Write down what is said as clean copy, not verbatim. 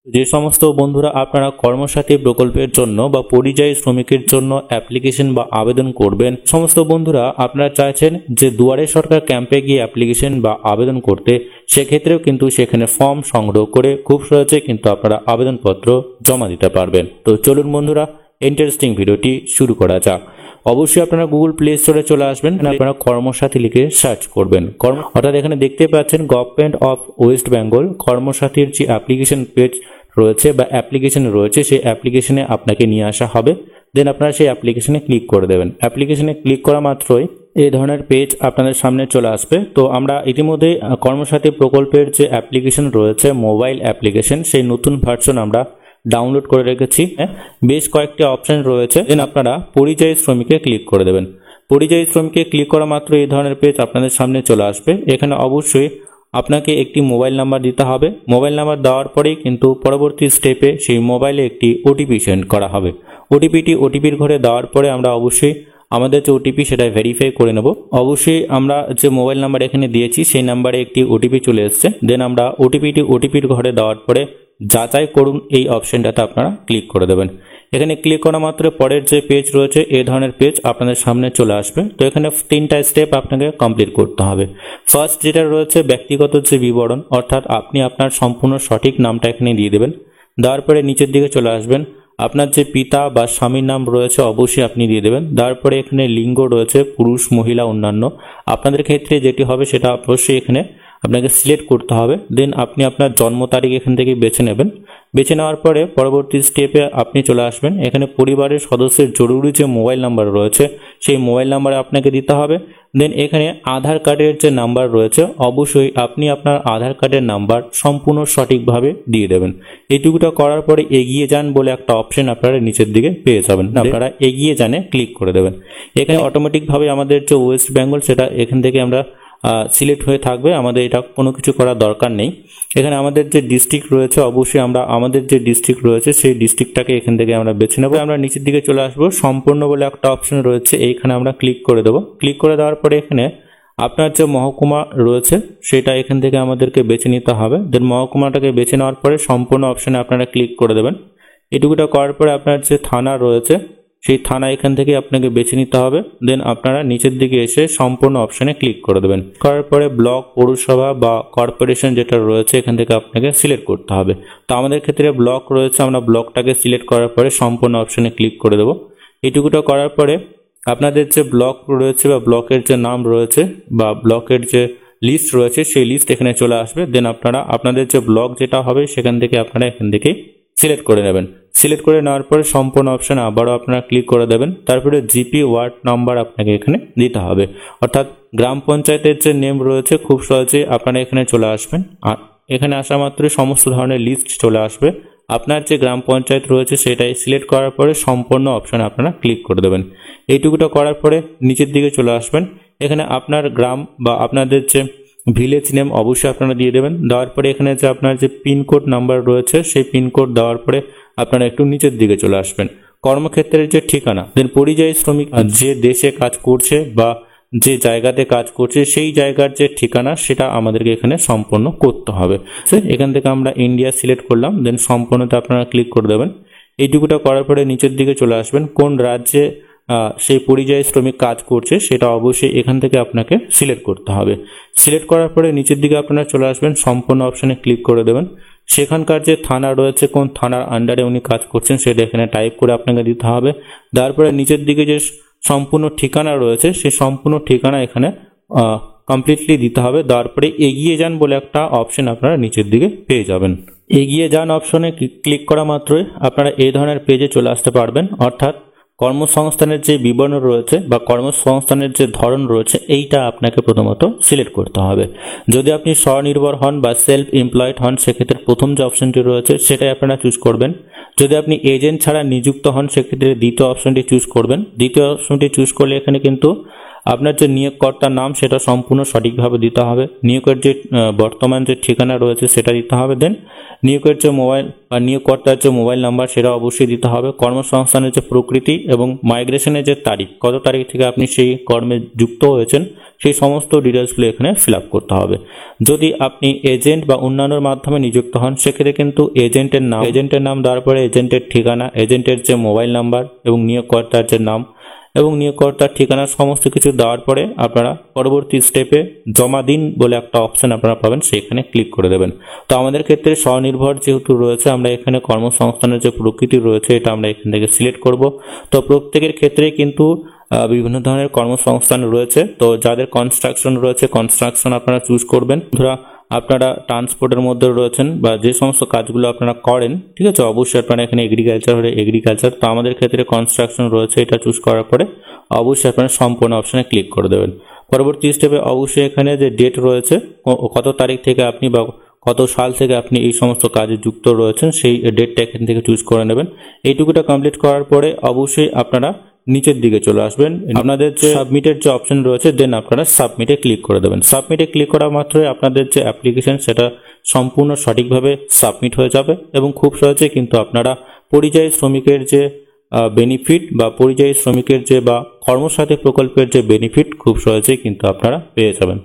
যে সমস্ত বন্ধুরা আপনারা কর্মসাথী প্রকল্পের জন্য বা পরিযায়ী শ্রমিকের জন্য অ্যাপ্লিকেশন বা আবেদন করবেন, সমস্ত বন্ধুরা আপনারা চাইছেন যে দুয়ারে সরকার ক্যাম্পে গিয়ে অ্যাপ্লিকেশন বা আবেদন করতে, সেক্ষেত্রেও কিন্তু সেখানে ফর্ম সংগ্রহ করে খুব সহজে কিন্তু আপনারা আবেদনপত্র জমা দিতে পারবেন। তো চলুন বন্ধুরা, ইন্টারেস্টিং ভিডিওটি শুরু করা যাক। অবশ্যই আপনারা গুগল প্লে স্টোরে চলে আসবেন, আপনারা কর্মসাথী লিখে সার্চ করবেন। অর্থাৎ এখানে দেখতে পাচ্ছেন গভর্নমেন্ট অফ ওয়েস্ট বেঙ্গল কর্মসাথীর যে অ্যাপ্লিকেশন পেজ রয়েছে বা অ্যাপ্লিকেশন রয়েছে, সেই অ্যাপ্লিকেশনে আপনাকে নিয়ে আসা হবে। দেন আপনারা সেই অ্যাপ্লিকেশনে ক্লিক করে দেবেন। অ্যাপ্লিকেশনে ক্লিক করা মাত্রই এই ধরনের পেজ আপনাদের সামনে চলে আসবে। তো আমরা ইতিমধ্যে কর্মসাথী প্রকল্পের যে অ্যাপ্লিকেশন রয়েছে, মোবাইল অ্যাপ্লিকেশন, সেই নতুন ভার্সন আমরা ডাউনলোড করে রেখেছি। বেশ কয়েকটি অপশন রয়েছে। দেন আপনারা পরিযায়ী শ্রমিকে ক্লিক করে দেবেন। পরিযায়ী শ্রমিকে ক্লিক করা মাত্র এই ধরনের পেজ আপনাদের সামনে চলে আসবে। এখানে অবশ্যই আপনাকে একটি মোবাইল নাম্বার দিতে হবে। মোবাইল নাম্বার দেওয়ার পরেই কিন্তু পরবর্তী স্টেপে সেই মোবাইলে একটি ওটিপি সেন্ড করা হবে। ওটিপির ঘরে দেওয়ার পরে আমরা অবশ্যই আমাদের যে ওটিপি সেটা ভেরিফাই করে নেব। অবশ্যই আমরা যে মোবাইল নাম্বার এখানে দিয়েছি সেই নাম্বারে একটি ওটিপি চলে এসেছে। দেন আমরা ওটিপির ঘরে দেওয়ার পরে যাচাই করুন এই অপশনটাতে আপনারা ক্লিক করে দেবেন। এখানে ক্লিক করা মাত্র পরের যে পেজ রয়েছে এই ধরনের পেজ আপনাদের সামনে চলে আসবে। তো এখানে 3টা স্টেপ আপনাকে কমপ্লিট করতে হবে। ফার্স্ট যেটা রয়েছে ব্যক্তিগত যে বিবরণ, অর্থাৎ আপনি আপনার সম্পূর্ণ সঠিক নামটা এখানে দিয়ে দেবেন। দেওয়ার পরে নিচের দিকে চলে আসবেন। আপনার যে পিতা বা স্বামীর নাম রয়েছে অবশ্যই আপনি দিয়ে দেবেন। তারপরে এখানে লিঙ্গ রয়েছে পুরুষ, মহিলা, অন্যান্য। আপনাদের ক্ষেত্রে যেটি হবে সেটা অবশ্যই এখানে আপনাকে সিলেক্ট করতে হবে। দেন আপনি আপনার জন্ম তারিখ এখান থেকে বেছে নেবেন। বেছে নেওয়ার পরে পরবর্তী স্টেপে আপনি চলে আসবেন। এখানে পরিবারের সদস্যের জরুরি যে মোবাইল নাম্বার রয়েছে সেই মোবাইল নাম্বার আপনাকে দিতে হবে। দেন এখানে আধার কার্ডের যে নাম্বার রয়েছে অবশ্যই আপনি আপনার আধার কার্ডের নাম্বার সম্পূর্ণ সঠিকভাবে দিয়ে দেবেন। এইটুকুটা করার পরে এগিয়ে যান বলে একটা অপশন আপনারা নিচের দিকে পেয়ে যাবেন। আপনারা এগিয়ে যানে ক্লিক করে দেবেন। এখানে অটোমেটিকভাবে আমাদের যে ওয়েস্ট বেঙ্গল সেটা এখান থেকে আমরা সিলেক্ট হয়ে থাকবে। আমাদের এটা কোনো কিছু করার দরকার নেই। এখানে আমাদের যে ডিস্ট্রিক্ট রয়েছে অবশ্যই আমরা আমাদের যে ডিস্ট্রিক্ট রয়েছে সেই ডিস্ট্রিক্টটাকে এখান থেকে আমরা বেছে নেব। আমরা নিচের দিকে চলে আসবো। সম্পূর্ণ বলে একটা অপশন রয়েছে, এইখানে আমরা ক্লিক করে দেবো। ক্লিক করে দেওয়ার পরে এখানে আপনার যে মহকুমা রয়েছে সেটা এখান থেকে আমাদেরকে বেছে নিতে হবে। দেন মহকুমাটাকে বেছে নেওয়ার পরে সম্পূর্ণ অপশনে আপনারা ক্লিক করে দেবেন। এটুকুটা করার পরে আপনার যে থানা রয়েছে সেই থানা এখান থেকে আপনাকে বেছে নিতে হবে। দেন আপনারা নিচের দিকে এসে সম্পূর্ণ অপশনে ক্লিক করে দেবেন। করার পরে ব্লক, পৌরসভা বা কর্পোরেশন যেটা রয়েছে এখান থেকে আপনাকে সিলেক্ট করতে হবে। তো আমাদের ক্ষেত্রে ব্লক রয়েছে, আমরা ব্লকটাকে সিলেক্ট করার পরে সম্পূর্ণ অপশনে ক্লিক করে দেবো। এইটুকুটা করার পরে আপনাদের যে ব্লক রয়েছে বা ব্লকের যে নাম রয়েছে বা ব্লকের যে লিস্ট রয়েছে সেই লিস্ট এখানে চলে আসবে। দেন আপনারা আপনাদের যে ব্লক যেটা হবে সেখান থেকে আপনারা এখান থেকে সিলেক্ট করে নেবেন। সিলেক্ট করে নেওয়ার পরে সম্পূর্ণ অপশানে আবারও আপনারা ক্লিক করে দেবেন। তারপরে জিপি ওয়ার্ড নাম্বার আপনাকে এখানে দিতে হবে। অর্থাৎ গ্রাম পঞ্চায়েতের যে নেম রয়েছে খুব সহজে আপনারা এখানে চলে আসবেন। আর এখানে আসা মাত্রই সমস্ত ধরনের লিস্ট চলে আসবে। আপনার যে গ্রাম পঞ্চায়েত রয়েছে সেটাই সিলেক্ট করার পরে সম্পূর্ণ অপশানে আপনারা ক্লিক করে দেবেন। এইটুকুটা করার পরে নিচের দিকে চলে আসবেন। এখানে আপনার গ্রাম বা আপনাদের যে ভিলেজ নেম অবশ্যই আপনারা দিয়ে দেবেন। দেওয়ার পরে এখানে যে আপনার যে পিনকোড নাম্বার রয়েছে সেই পিনকোড দেওয়ার পরে আপনারা একটু নিচের দিকে চলে আসবেন। কর্মক্ষেত্রের যে ঠিকানা, দেন পরিযায়ী শ্রমিক যে দেশে কাজ করছে বা যে জায়গাতে কাজ করছে সেই জায়গার যে ঠিকানা সেটা আমাদেরকে এখানে সম্পূর্ণ করতে হবে। এখান থেকে আমরা ইন্ডিয়া সিলেক্ট করলাম। দেন সম্পূর্ণতে আপনারা ক্লিক করে দেবেন। এইটুকুটা করার পরে নিচের দিকে চলে আসবেন। কোন রাজ্যে সেই পরিযায়ী শ্রমিক কাজ করছে সেটা অবশ্যই এখান থেকে আপনাকে সিলেক্ট করতে হবে। সিলেক্ট করার পরে নিচের দিকে আপনারা চলে আসবেন, সম্পূর্ণ অপশানে ক্লিক করে দেবেন। সেখানকার যে থানা রয়েছে, কোন থানার আন্ডারে উনি কাজ করছেন সেটা এখানে টাইপ করে আপনাকে দিতে হবে। তারপরে নিচের দিকে যে সম্পূর্ণ ঠিকানা রয়েছে সেই সম্পূর্ণ ঠিকানা এখানে কমপ্লিটলি দিতে হবে। তারপরে এগিয়ে যান বলে একটা অপশন আপনারা নিচের দিকে পেয়ে যাবেন। এগিয়ে যান অপশনে ক্লিক করা মাত্রই আপনারা এই ধরনের পেজে চলে আসতে পারবেন। অর্থাৎ কর্মসংস্থানের যে বিবরণ রয়েছে বা কর্মসংস্থানের যে ধরন রয়েছে এইটা আপনাকে প্রথমত সিলেক্ট করতে হবে। যদি আপনি স্বনির্ভর হন বা সেলফ এমপ্লয়েড হন সেক্ষেত্রে প্রথম যে অপশনটি রয়েছে সেটাই আপনারা চুজ করবেন। যদি আপনি এজেন্ট ছাড়া নিযুক্ত হন সেক্ষেত্রে দ্বিতীয় অপশনটি চুজ করবেন। দ্বিতীয় অপশনটি চুজ করলে এখানে কিন্তু আপনার যে নিয়োগকর্তার নাম সেটা সম্পূর্ণ সঠিকভাবে দিতে হবে, নিয়োগের যে বর্তমান যে ঠিকানা রয়েছে সেটা দিতে হবে। দেন নিয়োগের যে মোবাইল বা নিয়োগকর্তার যে মোবাইল নাম্বার সেটা অবশ্যই দিতে হবে। কর্মসংস্থানের যে প্রকৃতি এবং মাইগ্রেশনের যে তারিখ, কত তারিখ থেকে আপনি সেই কর্মে যুক্ত হয়েছেন, সেই সমস্ত ডিটেলসগুলো এখানে ফিল আপ করতে হবে। যদি আপনি এজেন্ট বা অন্যান্যর মাধ্যমে নিযুক্ত হন সেক্ষেত্রে কিন্তু এজেন্টের নাম দেওয়ার পরে এজেন্টের ঠিকানা, এজেন্টের যে মোবাইল নাম্বার এবং নিয়োগকর্তার যে নাম এবং নিয়োগকর্তার ঠিকানা সমস্ত কিছু দেওয়ার পরে আপনারা পরবর্তী স্টেপে জমা দিন বলে একটা অপশন আপনারা পাবেন, সেখানে ক্লিক করে দেবেন। তো আমাদের ক্ষেত্রে স্বনির্ভর যেহেতু রয়েছে, আমরা এখানে কর্মসংস্থানের যে প্রকৃতি রয়েছে এটা আমরা এখান থেকে সিলেক্ট করব। তো প্রত্যেকের ক্ষেত্রেই কিন্তু বিভিন্ন ধরনের কর্মসংস্থান রয়েছে। তো যাদের কনস্ট্রাকশন রয়েছে কনস্ট্রাকশন আপনারা চুজ করবেন। ধরা আপনারা ট্রান্সপোর্টের মধ্যে রয়েছেন বা যে সমস্ত কাজগুলো আপনারা করেন, ঠিক আছে, অবশ্যই আপনারা এখানে এগ্রিকালচার হলে এগ্রিকালচার। তো আমাদের ক্ষেত্রে কনস্ট্রাকশন রয়েছে, এটা চুজ করার পরে অবশ্যই আপনারা সম্পূর্ণ অপশানে ক্লিক করে দেবেন। পরবর্তী স্টেপে অবশ্যই এখানে যে ডেট রয়েছে, কত তারিখ থেকে আপনি বা কত সাল থেকে আপনি এই সমস্ত কাজে যুক্ত রয়েছেন সেই ডেটটা এখান থেকে চুজ করে নেবেন। এইটুকুটা কমপ্লিট করার পরে অবশ্যই আপনারা নিচের দিকে চলে আসবেন, আপনাদের যে সাবমিটের যে অপশন রয়েছে দেন আপনারা সাবমিটে ক্লিক করে দেবেন। সাবমিটে ক্লিক করা মাত্রই আপনাদের যে অ্যাপ্লিকেশন সেটা সম্পূর্ণ সঠিকভাবে সাবমিট হয়ে যাবে এবং খুব সহজে কিন্তু আপনারা পরিযায়ী শ্রমিকের যে বেনিফিট বা পরিযায়ী শ্রমিকের যে বা কর্মসাথী প্রকল্পের যে বেনিফিট খুব সহজেই কিন্তু আপনারা পেয়ে যাবেন।